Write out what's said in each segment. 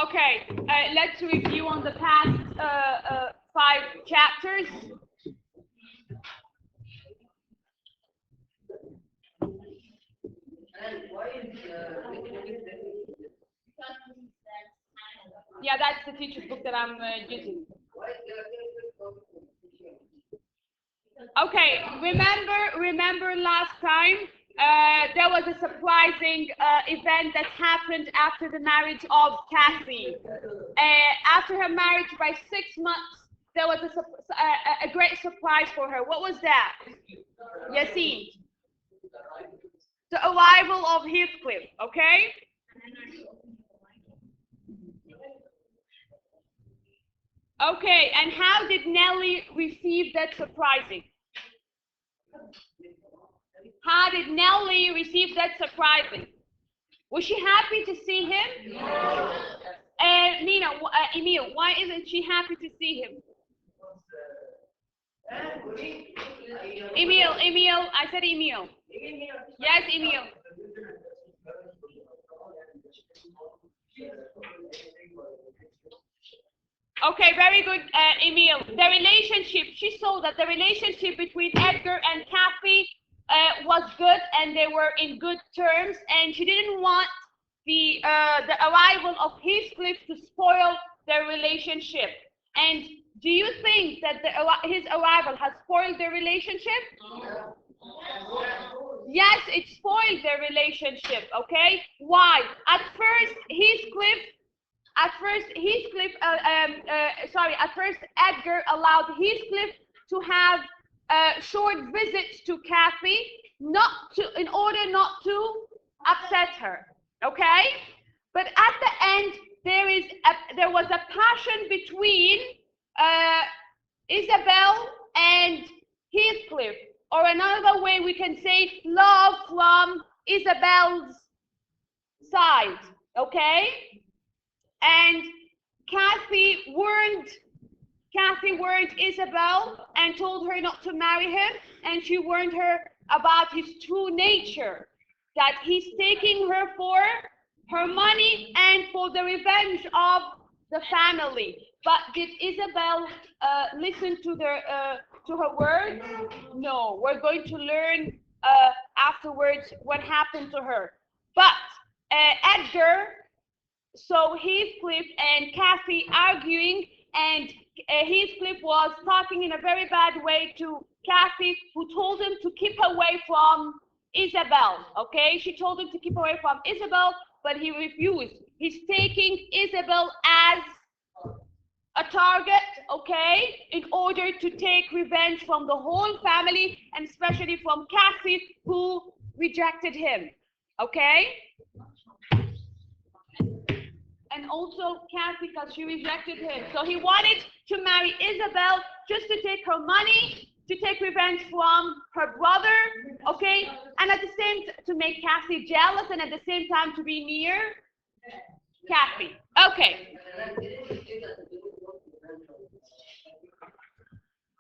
Okay, let's review on the past 5 chapters. Yeah, that's the teacher's book that I'm using. Okay, remember last time there was a surprising event that happened after the marriage of Kathy. After her marriage by 6 months, there was a great surprise for her. What was that? Yassine. The arrival of Heathcliff, okay? Okay, and how did Nellie receive that surprising? How did Nellie receive that surprising? Was she happy to see him? Nina, Emil, why isn't she happy to see him? Emil, I said Emil. Yes, Emil. Okay, very good, Emil. The relationship, she saw that the relationship between Edgar and Kathy was good and they were in good terms, and she didn't want the arrival of Heathcliff to spoil their relationship. And do you think that his arrival has spoiled their relationship? Yes, it spoiled their relationship, okay? Why? At first Edgar allowed Heathcliff to have short visits to Kathy, in order not to upset her, okay? But at the end, there was a passion between Isabel and Heathcliff, or another way we can say love from Isabel's side, okay? And Kathy warned Isabel and told her not to marry him, and she warned her about his true nature, that he's taking her for her money and for the revenge of the family. But did Isabel listen to her words? No. We're going to learn afterwards what happened to her. But Edgar saw Heathcliff and Kathy arguing, and Heathcliff was talking in a very bad way to Kathy, who told him to keep away from Isabel, okay? She told him to keep away from Isabel, but he refused. He's taking Isabel as a target, okay, in order to take revenge from the whole family, and especially from Kathy, who rejected him, okay? And also Kathy, because she rejected him. So he wanted to marry Isabel just to take her money, to take revenge from her brother, okay? And at the same to make Kathy jealous, and at the same time to be near Kathy. Okay.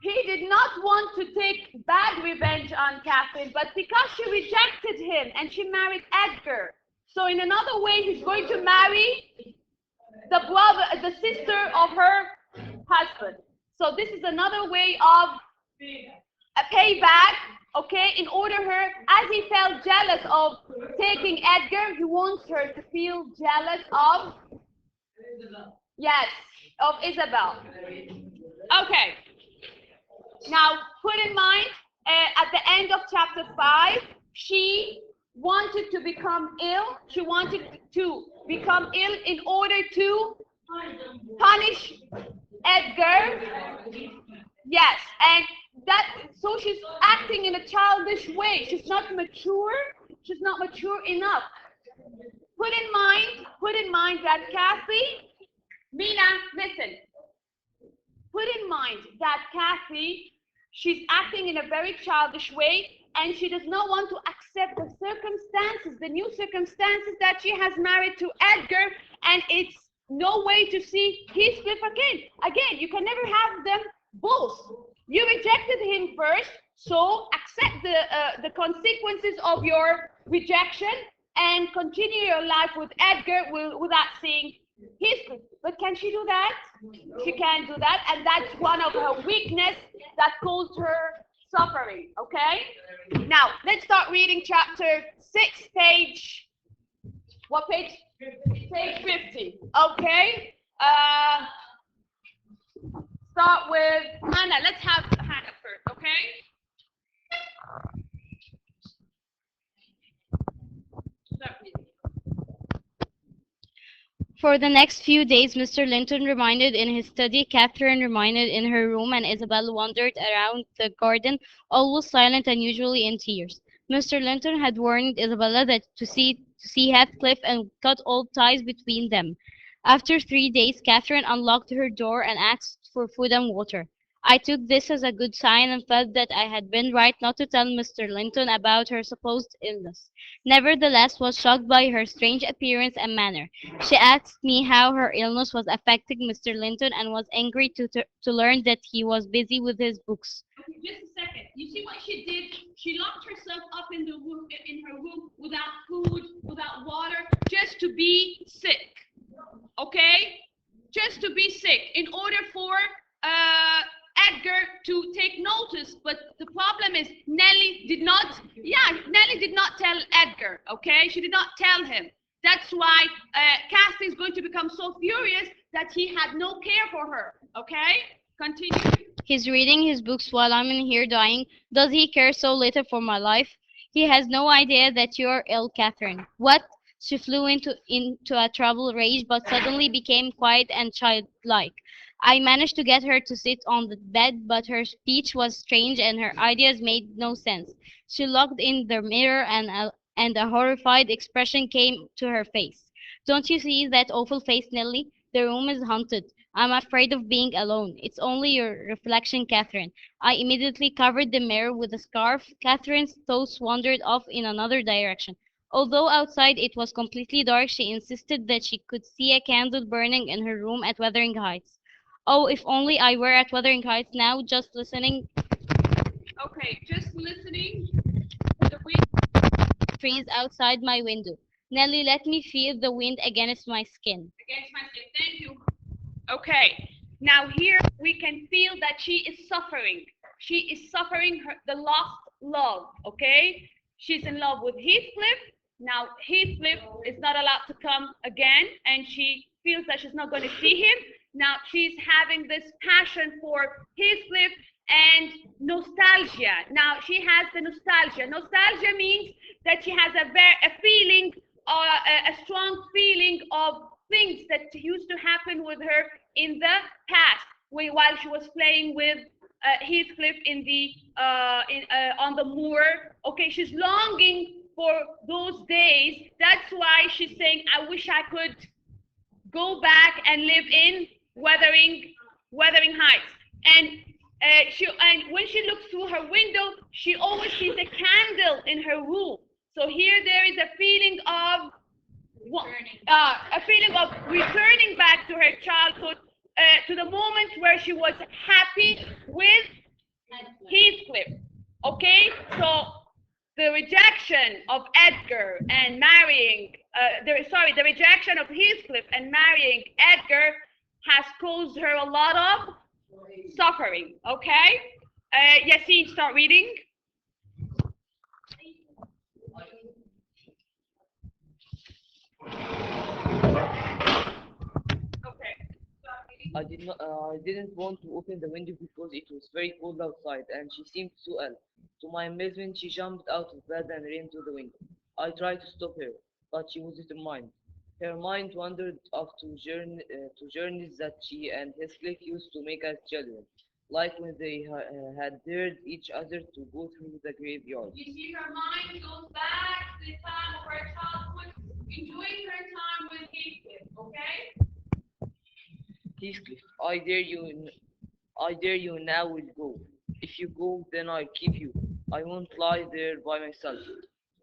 He did not want to take bad revenge on Catherine, but because she rejected him and she married Edgar, so in another way he's going to marry the sister of her husband. So this is another way of a payback, okay, in order as he felt jealous of taking Edgar, he wants her to feel jealous of, yes, of Isabel. Okay. Now, put in mind, at the end of chapter 5, she wanted to become ill. She wanted to become ill in order to punish Edgar. Yes, and so she's acting in a childish way. She's not mature. She's not mature enough. Put in mind that Kathy, Mina, listen. Put in mind that Kathy, she's acting in a very childish way, and she does not want to accept the circumstances, the new circumstances that she has married to Edgar, and it's no way to see Heathcliff again. Again, you can never have them both. You rejected him first, so accept the consequences of your rejection and continue your life with Edgar without seeing Heathcliff. But can she do that? She can't do that, and that's one of her weakness that caused her suffering. Okay? Now, let's start reading chapter 6, page, what page? Page 50. Okay? Start with Hannah. Let's have Hannah first, okay? Start reading. For the next few days, Mr. Linton remained in his study, Catherine remained in her room, and Isabel wandered around the garden, always silent and usually in tears. Mr. Linton had warned Isabella that to see Heathcliff and cut all ties between them. After 3 days, Catherine unlocked her door and asked for food and water. I took this as a good sign and felt that I had been right not to tell Mr. Linton about her supposed illness. Nevertheless, was shocked by her strange appearance and manner. She asked me how her illness was affecting Mr. Linton and was angry to learn that he was busy with his books. Okay, just a second. You see what she did? She locked herself up in the room, in her room, without food, without water, just to be sick. Okay, just to be sick, in order for Edgar to take notice. But the problem is Nellie did not. Yeah, Nellie did not tell Edgar. Okay, she did not tell him. That's why Cassie is going to become so furious that he had no care for her. Okay, continue. He's reading his books while I'm in here dying. Does he care so little for my life? He has no idea that you're ill, Catherine. What? She flew into a troubled rage, but suddenly became quiet and childlike. I managed to get her to sit on the bed, but her speech was strange and her ideas made no sense. She looked in the mirror and a horrified expression came to her face. Don't you see that awful face, Nellie? The room is haunted. I'm afraid of being alone. It's only your reflection, Catherine. I immediately covered the mirror with a scarf. Catherine's thoughts wandered off in another direction. Although outside it was completely dark, she insisted that she could see a candle burning in her room at Wuthering Heights. Oh, if only I were at Wuthering Heights now, just listening Okay, just listening to the wind trees outside my window. Nellie, let me feel the wind against my skin. against my skin. Thank you. Okay, now here we can feel that she is suffering. She is suffering the lost love, okay? She's in love with Heathcliff. Now, Heathcliff is not allowed to come again, and she feels that she's not going to see him. Now, she's having this passion for Heathcliff and nostalgia. Now, she has the nostalgia. Nostalgia means that she has a feeling, a strong feeling of things that used to happen with her in the past while she was playing with Heathcliff on the moor. Okay, she's longing for those days. That's why she's saying, I wish I could go back and live in Wuthering Heights. And when she looks through her window, she always sees a candle in her room. So here there is a feeling of returning back to her childhood, to the moment where she was happy with Heathcliff. Okay, so the rejection of Edgar and marrying, the rejection of Heathcliff and marrying Edgar has caused her a lot of suffering. Okay, Yassine, start reading. Okay. I didn't want to open the window because it was very cold outside and she seemed so ill. To my amazement, she jumped out of bed and ran to the window. I tried to stop her, but she was determined. Her mind wandered off to journeys that she and Heathcliff used to make as children, like when they had dared each other to go through the graveyard. You see, her mind goes back to the time of her childhood, enjoying her time with Heathcliff. Okay. Heathcliff, I dare you now will go. If you go, then I'll keep you. I won't lie there by myself.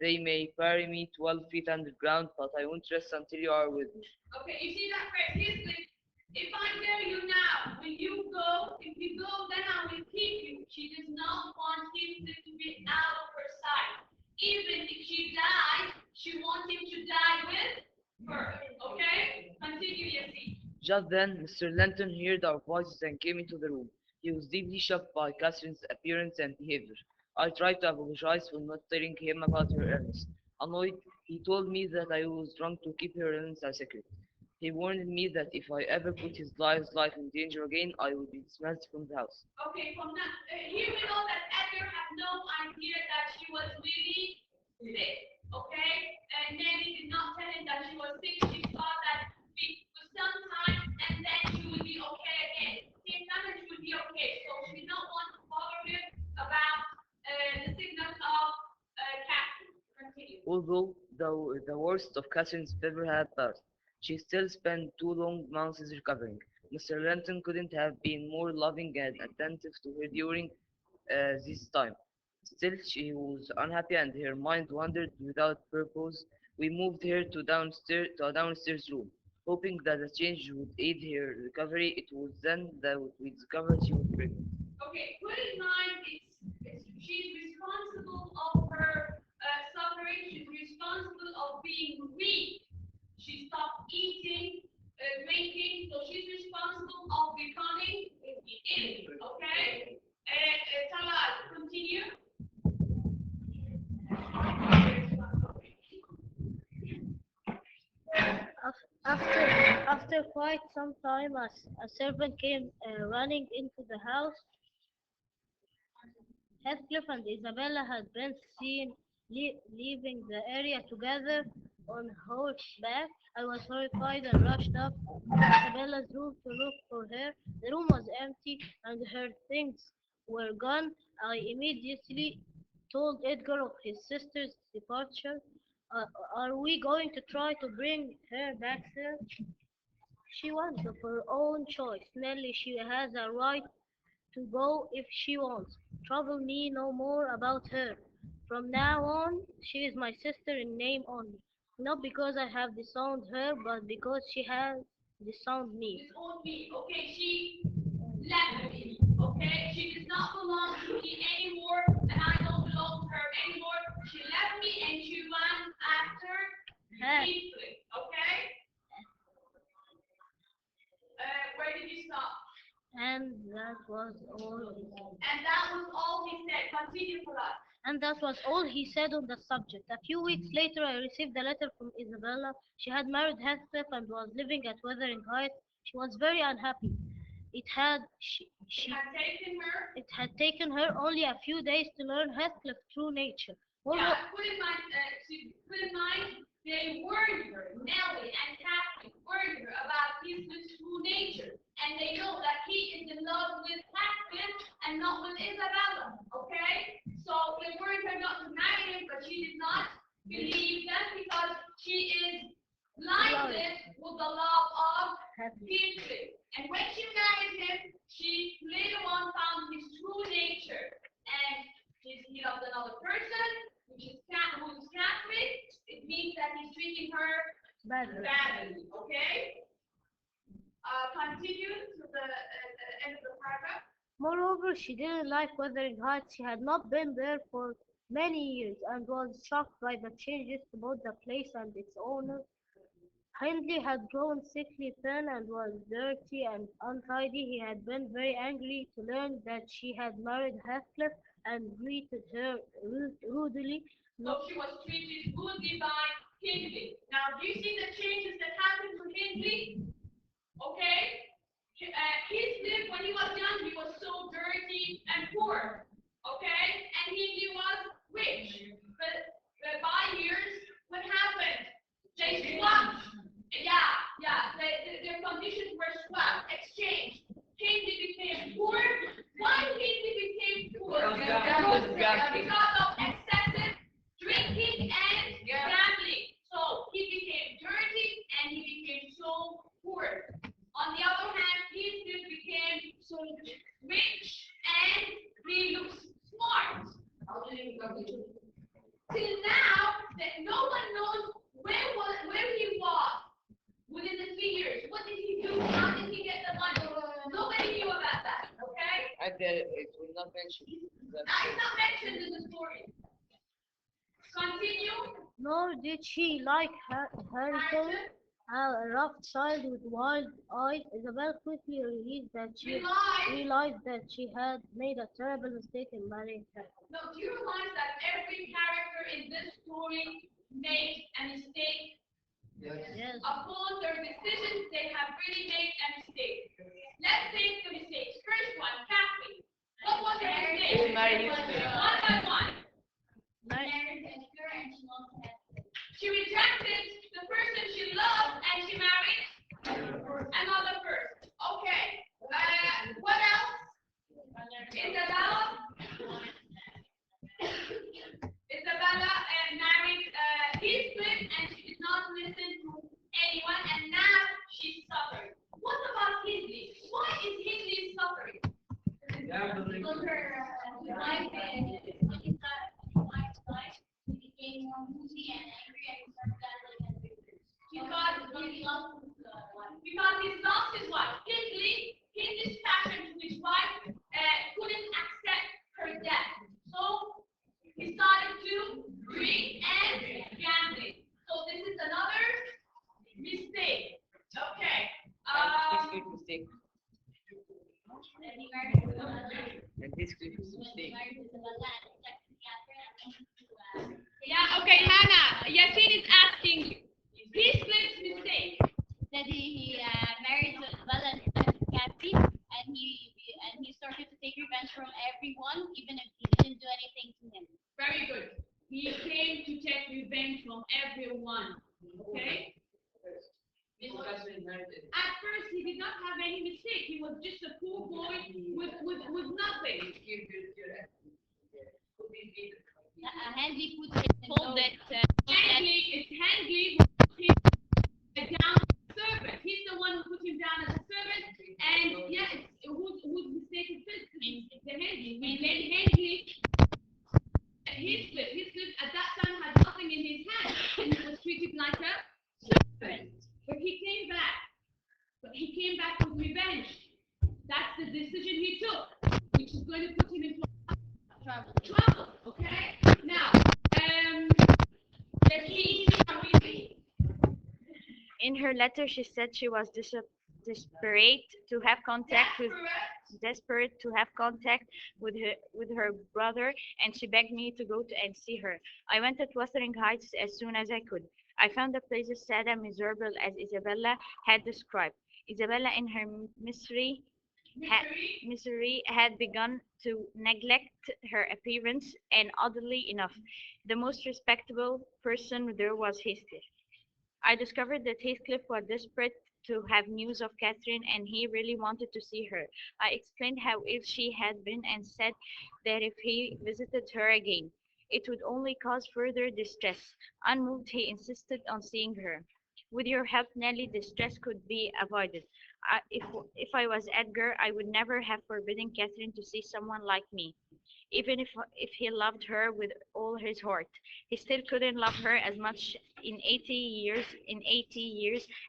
They may bury me 12 feet underground, but I won't rest until you are with me. Okay, you see that phrase? Heathcliff, if I dare you now, will you go? If you go, then I will keep you. She does not want Heathcliff to be out of her sight. Even if she dies, she wants him to die with her. Okay? Continue, yes. Just then, Mr. Linton heard our voices and came into the room. He was deeply shocked by Catherine's appearance and behavior. I tried to apologize for not telling him about her illness. Annoyed, he told me that I was drunk to keep her illness a secret. He warned me that if I ever put his life in danger again, I would be dismissed from the house. Okay, from now, here we know that Edgar had no idea that she was really sick, okay? And Nanny did not tell him that she was sick. She thought that for some time and then she would be okay again. Same time and she would be okay. So she did not want to bother him about the sickness of Catherine. Continue. Although the worst of Catherine's fever had passed, she still spent 2 long months recovering. Mr. Linton couldn't have been more loving and attentive to her during this time. Still, she was unhappy and her mind wandered without purpose. We moved her to a downstairs room, hoping that the change would aid her recovery. It was then that we discovered she was pregnant. Okay, put in mind she's responsible of her suffering. She's responsible of being weak. She stopped eating, drinking, so she's responsible of becoming ill. Okay? Talal, continue. After quite some time, a servant came running into the house. Heathcliff and Isabella had been seen leaving the area together on horseback. I was horrified and rushed up to Isabella's room to look for her. The room was empty and her things were gone. I immediately told Edgar of his sister's departure. Uh, are we going to try to bring her back, sir? She wants of her own choice. Nelly, she has a right to go if she wants. Trouble me no more about her. From now on, she is my sister in name only. Not because I have disowned her, but because she has disowned me. Disowned me. Okay, she left me. Okay, she does not belong to me anymore, and I don't belong to her anymore. She left me and she ran after Her. Heathcliff. Okay, where did you stop? And that was all. And that was all he said. Continue for us. And that was all he said on the subject. A few weeks later, I received a letter from Isabella. She had married Heathcliff and was living at Wuthering Heights. She was very unhappy. It had Had taken her. it had taken her only a few days to learn Heathcliff's true nature. What Yeah, put in mind, they warned her, Nellie and Catherine warned her about his true nature. And they know that he is in love with Catherine and not with Isabella. Okay? So they warned her not to marry him, but she did not believe them because she is blinded with the love of Heathcliff. And when she married him, she later on found his true nature. And he loved another person, who is Catherine. It means that he's treating her badly. Okay? Continue to the end of the paragraph. Moreover, she didn't like Wuthering Heights. She had not been there for many years and was shocked by the changes to both the place and its owner. Hindley had grown sickly thin and was dirty and untidy. He had been very angry to learn that she had married Heathcliff and greeted her rudely. So she was treated rudely by Hindley. Now, do you see the changes that happened to Hindley? Okay? Heathcliff, when he was young, he was so dirty and poor. Okay? And Hindley was rich. But by years, what happened? They swapped. Yeah. Their conditions were swapped, exchanged. Hindley became poor. Why Hindley became poor? Because of excessive drinking and gambling. So he became dirty and he became so poor. On the other hand, Heathcliff became so rich and he looks smart. Till now, that no one knows where he was within the 3 years. What did he do? How did he get the money? Nobody knew about that. Okay? And it was not mentioned. Now it's not mentioned in the story. Continue. Nor did she like Harrington. A rough child with wild eyes, Isabel quickly realized that she had made a terrible mistake in marrying her. Now, do you realize that every character in this story makes a mistake? Yes. Upon their decisions, they have really made a mistake. Let's take the mistakes. First one, Catherine. What was her mistake? Marry you. One by one. Mar- She rejected the person she loved and she married another person. Okay. What else? Isabella married Heathcliff and she did not listen to anyone and now she's suffering. What about Hindley? Why is Hindley suffering? Because her life became more moody and angry and started battling and because he lost his wife. Hindley's passion to his wife couldn't accept her death. So he started to drink and gambling. So this is another mistake. Okay. Discrete mistake. And discrete mistake. Yeah, okay, Hannah. Yasin is asking you. Heathcliff's mistake. That he married Bella and Kathy, and he started to take revenge from everyone, even if he didn't do anything to him. Very good. He came to take revenge from everyone. Okay? At first, he did not have any mistake. He was just a poor boy with nothing. Handley told that Handley who put him down as a servant. He's the one who put him down as a servant. And yeah, whose mistake is this? The Handley. We made Handley. Heathcliff at that time had nothing in his hand and he was treated like a servant. But he came back. But he came back with revenge. That's the decision he took, which is going to put him into trouble. Okay? Now, let's see how we see. In her letter, she said she was desperate to have contact with her brother, and she begged me to go and see her. I went to Wuthering Heights as soon as I could. I found the place as sad and miserable as Isabella had described. Isabella, in her misery, had begun to neglect her appearance, and oddly enough, the most respectable person there was Heathcliff. I discovered that Heathcliff was desperate to have news of Catherine, and he really wanted to see her. I explained how ill she had been and said that if he visited her again, it would only cause further distress. Unmoved, he insisted on seeing her. With your help, Nellie, distress could be avoided. If I was Edgar, I would never have forbidden Catherine to see someone like me. Even if he loved her with all his heart, he still couldn't love her as much in 80 years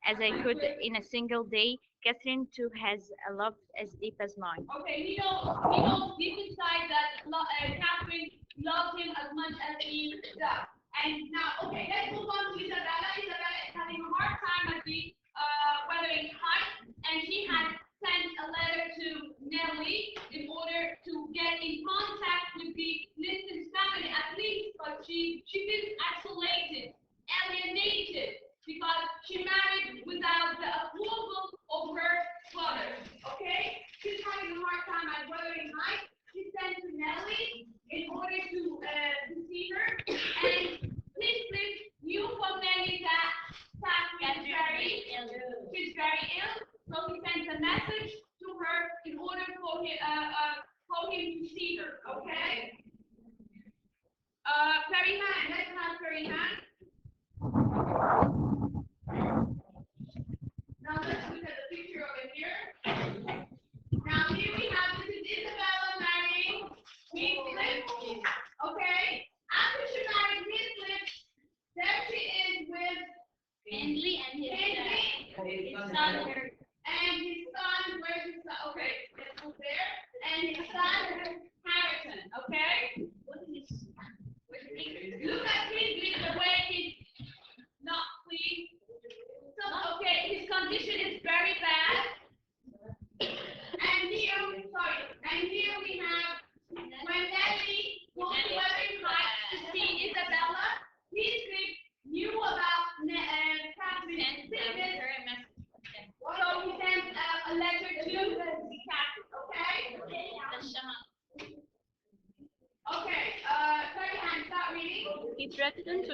as I could in a single day. Catherine too has a love as deep as mine. Okay, he knows deep inside that Catherine loved him as much as he does. And now, okay, let's move on to Isabella. Isabella is having a hard time at the Wuthering Heights, and she had sent a letter to Nellie in order to get in contact with the Linton's family at least, but she feels isolated, alienated, because she married without the approval of her father. Okay? She's having a hard time at Wuthering Heights. She sent to Nellie in order to see her, and Heathcliff knew from Nellie that Catherine she's very ill, so he sent a message to her in order for him to see her. Okay? Ferihan, let's have Ferihan. Now let's look at the picture over here. Now here we have, this is Isabella marrying Heathcliff. Okay? After she married Heathcliff, there she is with Handley and his son. And his son, where's his son? Okay, let's go there. And his son, Harrison. Okay? Look at Heathcliff, the way he's not clean. So,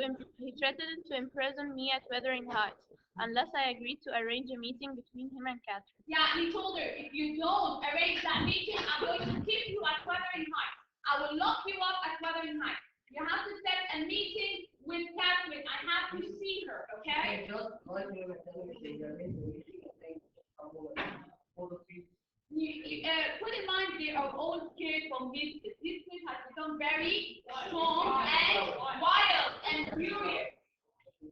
he threatened to imprison me at Wuthering Heights unless I agreed to arrange a meeting between him and Catherine. Yeah, he told her, if you don't arrange that meeting, I'm going to keep you at Wuthering Heights. I will lock you up at Wuthering Heights. You have to set a meeting with Catherine. I have to see her, okay? Put in mind they are all scared from Heathcliff. Heathcliff has become very strong and wild and furious.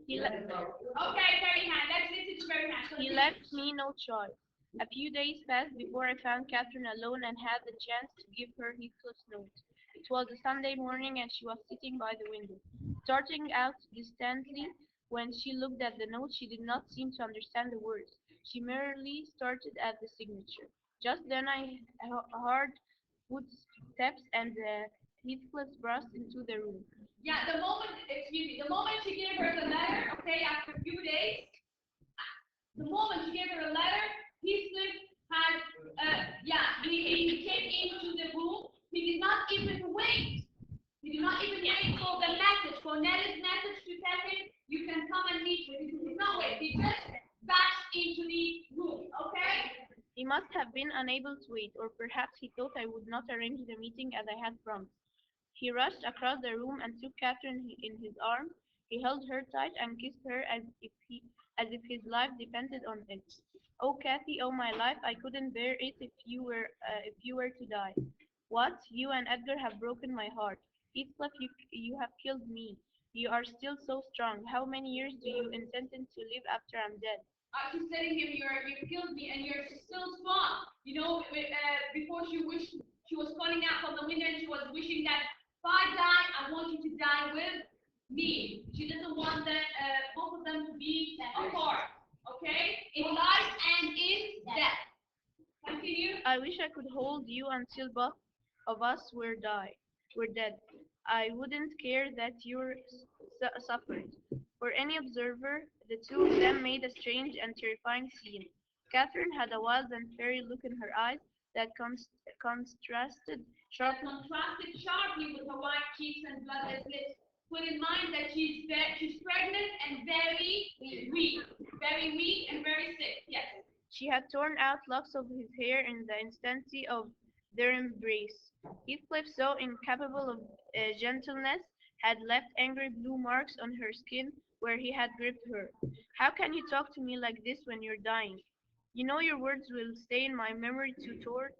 He, le- Okay, Ferdinand, let's listen to Ferdinand. he left me no choice. A few days passed before I found Catherine alone and had the chance to give her Heathcliff's note. It was a Sunday morning and she was sitting by the window, starting out distantly. When she looked at the note, she did not seem to understand the words. She merely started at the signature. Just then I heard footsteps and Heathcliff burst into the room. Yeah, the moment she gave her the letter, okay, after a few days, the moment she gave her a letter, Heathcliff had, he came into the room. He did not even wait. He did not even wait for the message, for Nelly's message to tell him, you can come and meet with him. He did not wait. He just dashed into the room, okay? He must have been unable to wait, or perhaps he thought I would not arrange the meeting as I had promised. He rushed across the room and took Catherine in his arms. He held her tight and kissed her as if his life depended on it. Oh, Kathy, oh my life, I couldn't bear it if you were to die. What? You and Edgar have broken my heart. Heathcliff, you have killed me. You are still so strong. How many years do you intend to live after I'm dead? She's telling him, you killed me and you're still strong. You know, before she was calling out from the window and she was wishing that if I die, I want you to die with me. She doesn't want both of them to be apart. Okay? In life and in death. Continue. I wish I could hold you until both of us were dead. I wouldn't care that you suffered. For any observer, the two of them made a strange and terrifying scene. Catherine had a wild and fairy look in her eyes that contrasted sharply. Contrasted sharply with her white cheeks and bloodless lips. Put in mind that she's pregnant and very weak. Very weak and very sick. Yes. She had torn out locks of his hair in the instancy of their embrace. Heathcliff, so incapable of gentleness, had left angry blue marks on her skin where he had gripped her. How can you talk to me like this when you're dying? You know your words will stay in my memory to torture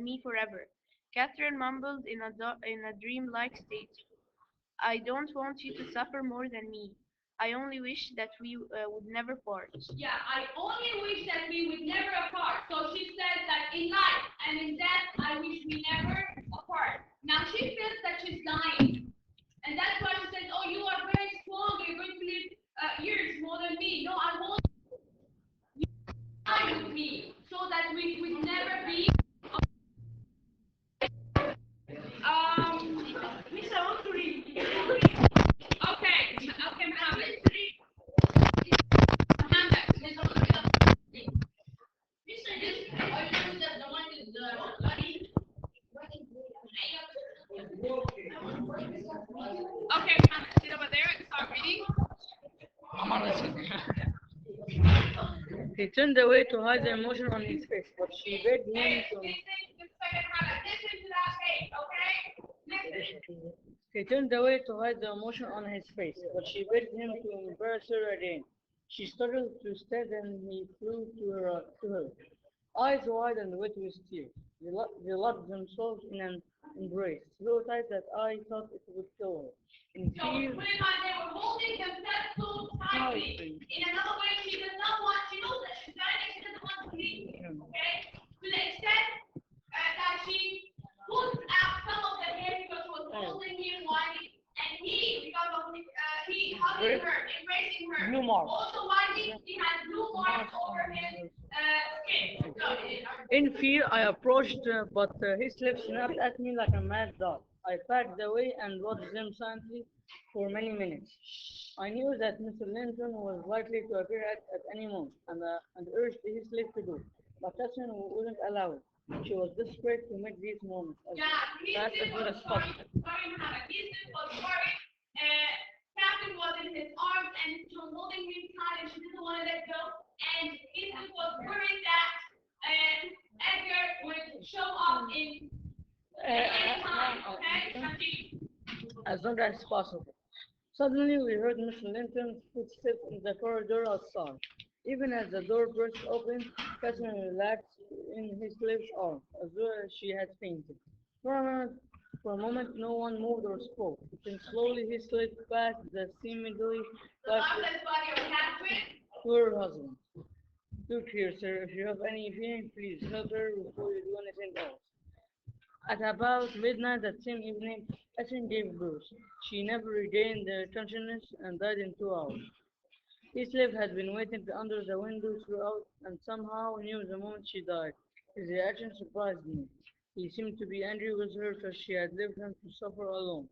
me forever. Catherine mumbled in a dreamlike state. I don't want you to suffer more than me. I only wish that we would never part. Yeah, I only wish that we would never apart. So she says that in life and in death, I wish we never apart. Now she feels that she's dying. And that's why she says, oh, you are very strong. You're going to live years more than me. No, I want you to die with me so that we would never be. Miss, I want to read. Okay, Mohammed. Okay, sit over there and start reading. He turned away to hide the emotion on his face, but she begged him to. Listen to that face, okay? Listen. He turned away to hide the emotion on his face, but she begged him to embrace her again. She struggled to stay, then he flew to her, eyes wide and wet with tears. They locked themselves in an embrace, so tight that I thought it would kill her. In So, fear, put in mind, they were holding themselves so tightly. In another way, she does not want, she knows that she's dying and she doesn't want to leave him, okay? To the extent that she pulled out some of the hair because she was holding him whining, and he, because of he hugging her, embracing her, blue marks. also whining, he had blue marks over his skin. So, In fear, I approached, but his lips snapped at me like a mad dog. I backed away and watched them silently for many minutes. I knew that Mr. Linton was likely to appear at any moment, and urged his lips to go. But Catherine wouldn't allow it. She was desperate to make these moments as yeah, fast as Houston was possible. sorry, Mohammed. Houston was worried Catherine was in his arms and she was holding him tight and she didn't want to let go. And Ethan was worried that Edgar would show up in any time. Okay, continue. as long as possible. Suddenly, we heard Mr. Linton's footsteps in the corridor outside. Even as the door burst open, Catherine relaxed in Heathcliff's arms, as though she had fainted. For a moment, for a moment, no one moved or spoke. Then slowly Heathcliff passed the seemingly The lifeless body of Catherine. to her husband. Look here, sir, if you have any feeling, please help her before you do anything else. At about midnight that same evening, Catherine gave birth. She never regained consciousness and died in 2 hours. Heathcliff had been waiting under the window throughout and somehow knew the moment she died. His reaction surprised me. He seemed to be angry with her because she had left him to suffer alone.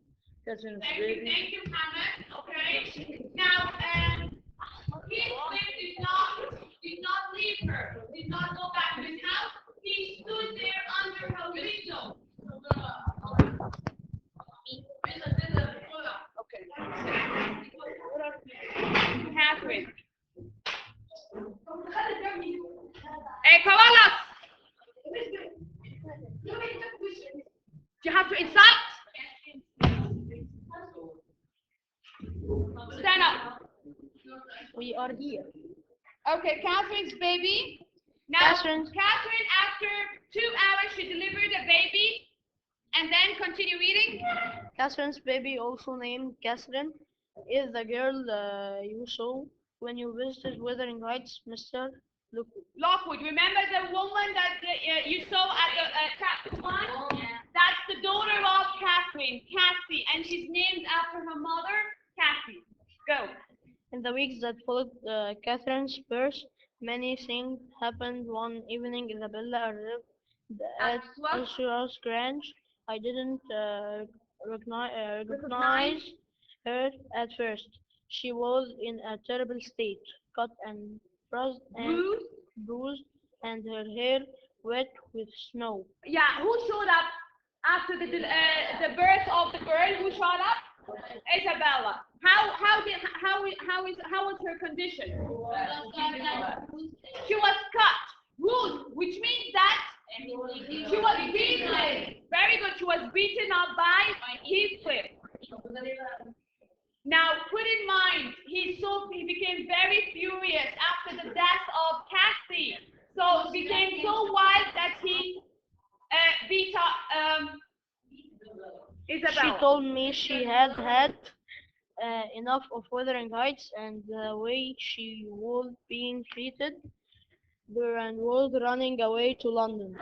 Catherine's baby. Thank you, Hannah. Okay. Now, Heathcliff did not leave her. Did not go back to his house. He stood there under her window. Okay. Catherine. Hey, Koalas! You have to insult? Stand up. We are here. Okay, Catherine's baby. Now, Catherine. Catherine, after 2 hours, she delivered a baby. And then continue reading. Catherine's baby, also named Catherine, is the girl you saw when you visited Wuthering Heights, Mr. Lockwood, remember the woman that you saw at the chapter 1? That's the daughter of Catherine, Cassie, and she's named after her mother, Cassie. Go. In the weeks that followed Catherine's birth, many things happened. One evening, Isabella arrived at Ursula's Grange. I didn't recognize her at first. She was in a terrible state, cut and bruised, and her hair wet with snow. Yeah, who showed up after the birth of the girl? Who showed up? Isabella. How was her condition? She was cut, bruised, which means that she was beaten. Very good. She was beaten up by Heathcliff. Now, put in mind, he became very furious after the death of Cassie. So he became so wild that he beat up Isabella. She told me she had had enough of Wuthering Heights and the way she was being treated there and was running away to London.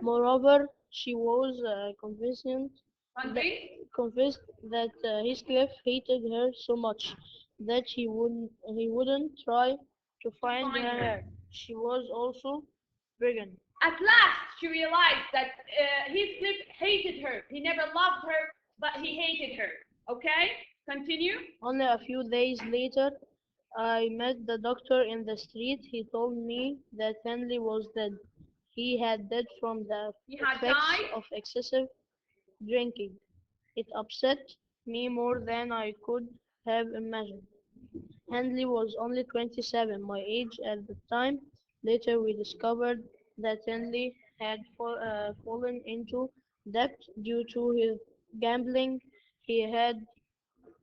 Moreover, she was convinced that Heathcliff hated her so much that he wouldn't try to find her. She was also pregnant. At last, she realized that Heathcliff hated her. He never loved her, but he hated her. Okay? Continue. Only a few days later, I met the doctor in the street. He told me that Henley was dead. He had died from the effects of excessive drinking. It upset me more than I could have imagined. Henley was only 27, my age at the time. Later, we discovered that Henley had fallen into debt due to his gambling. He had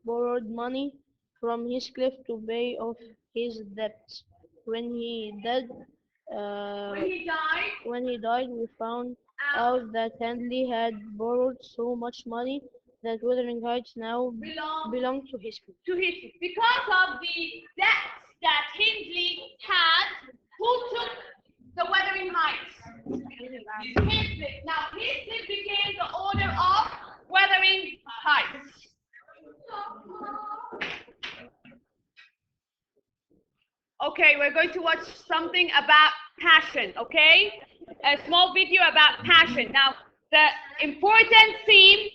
borrowed money from Heathcliff to pay off his debts. When he died, we found out that Handley had borrowed so much money that Wuthering Heights now belonged to Heathcliff. Because of the debts that Hindley had, who took the Wuthering Heights? Heathcliff. Now, Heathcliff became the owner of Wuthering Heights. Okay, we're going to watch something about passion, okay? A small video about passion. Now, the important theme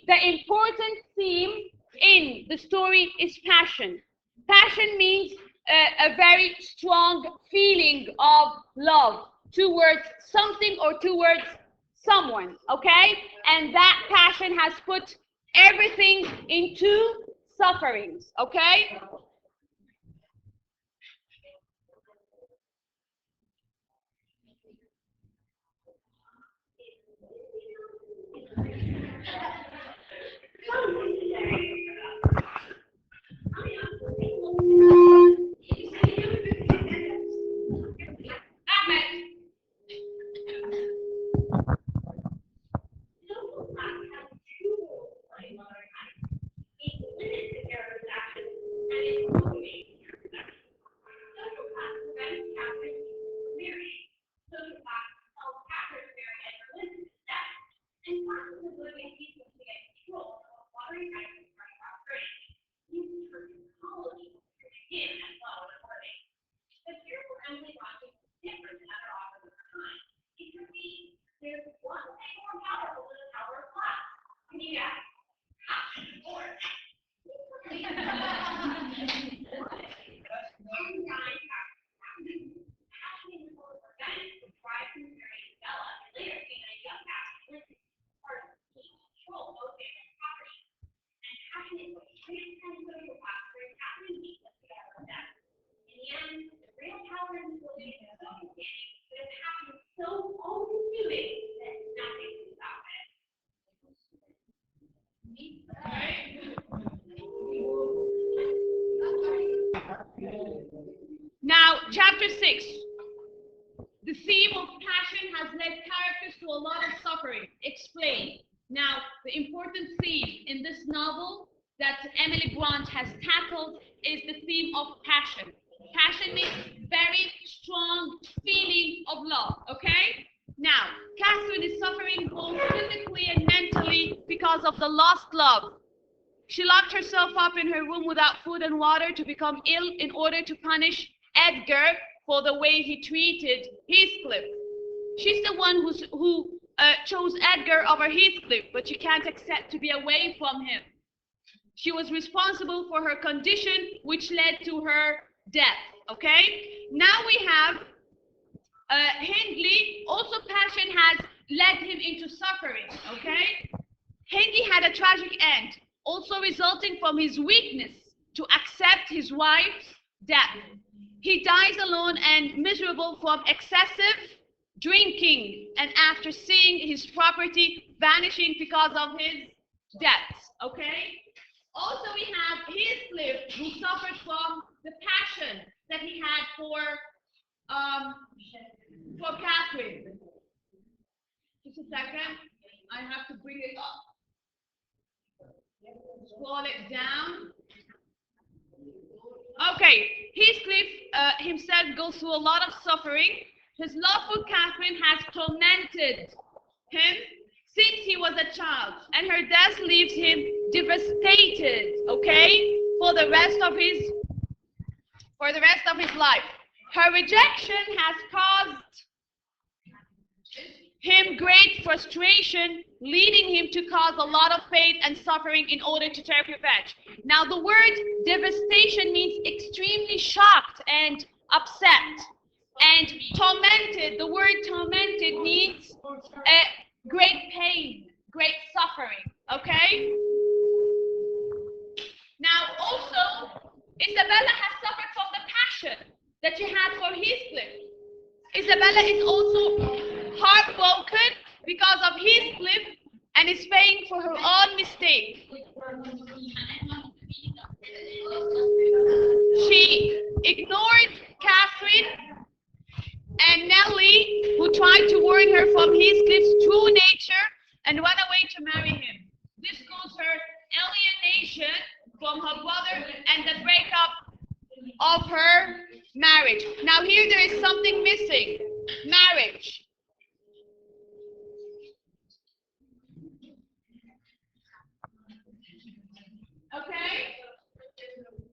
in the story is passion. Passion means a very strong feeling of love towards something or towards someone, okay? And that passion has put everything into sufferings, okay? Now, chapter 6. The theme of passion has led characters to a lot of suffering. Explain. Now, the important theme in this novel that Emily Bront has tackled is the theme of passion. Passion means very strong feeling of love, okay? Now, Catherine is suffering both physically and mentally because of the lost love. She locked herself up in her room without food and water to become ill in order to punish Edgar for the way he treated Heathcliff. She's the one who chose Edgar over Heathcliff, but she can't accept to be away from him. She was responsible for her condition, which led to her death, okay? Now we have Hindley. Also, passion has led him into suffering, okay? Hindley had a tragic end, also resulting from his weakness to accept his wife's death. He dies alone and miserable from excessive drinking and after seeing his property vanishing because of his debts, okay? Also, we have Heathcliff, who suffered from the passion that he had for Catherine. Just a second, I have to bring it up. Scroll it down. Okay, Heathcliff himself goes through a lot of suffering. His love for Catherine has tormented him since he was a child, and her death leaves him devastated, okay, for the rest of his life. Her rejection has caused him great frustration, leading him to cause a lot of pain and suffering in order to take revenge. Now, the word devastation means extremely shocked and upset. And tormented, the word tormented means great pain, great suffering, okay? Now, also, Isabella has suffered from the passion that she had for Heathcliff. Isabella is also heartbroken because of Heathcliff and is paying for her own mistake. She ignored Catherine and Nellie, who tried to warn her from Heathcliff's true nature and run away to marry him. This caused her alienation from her brother and the breakup of her marriage. Now here there is something missing. Marriage. Okay?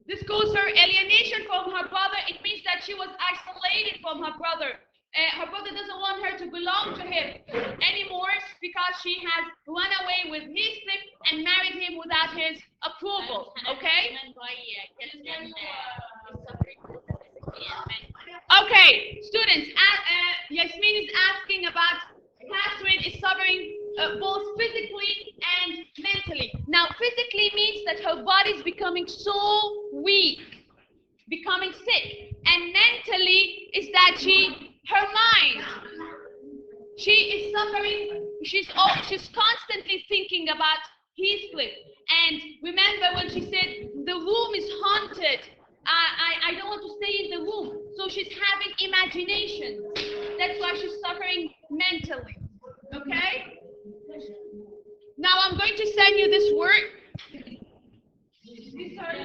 This caused her alienation from her brother. It means that she was isolated from her brother. Her brother doesn't want her to belong to him anymore because she has run away with Heathcliff and married him without his approval. Okay? Okay, students, Yasmin is asking about Catherine is suffering both physically and mentally. Now, physically means that her body is becoming so weak, becoming sick. And mentally is that her mind, she is suffering. She's constantly thinking about Heathcliff. And remember when she said, the room is haunted. I don't want to stay in the room. So she's having imaginations. That's why she's suffering mentally. Okay? Now I'm going to send you this word. These are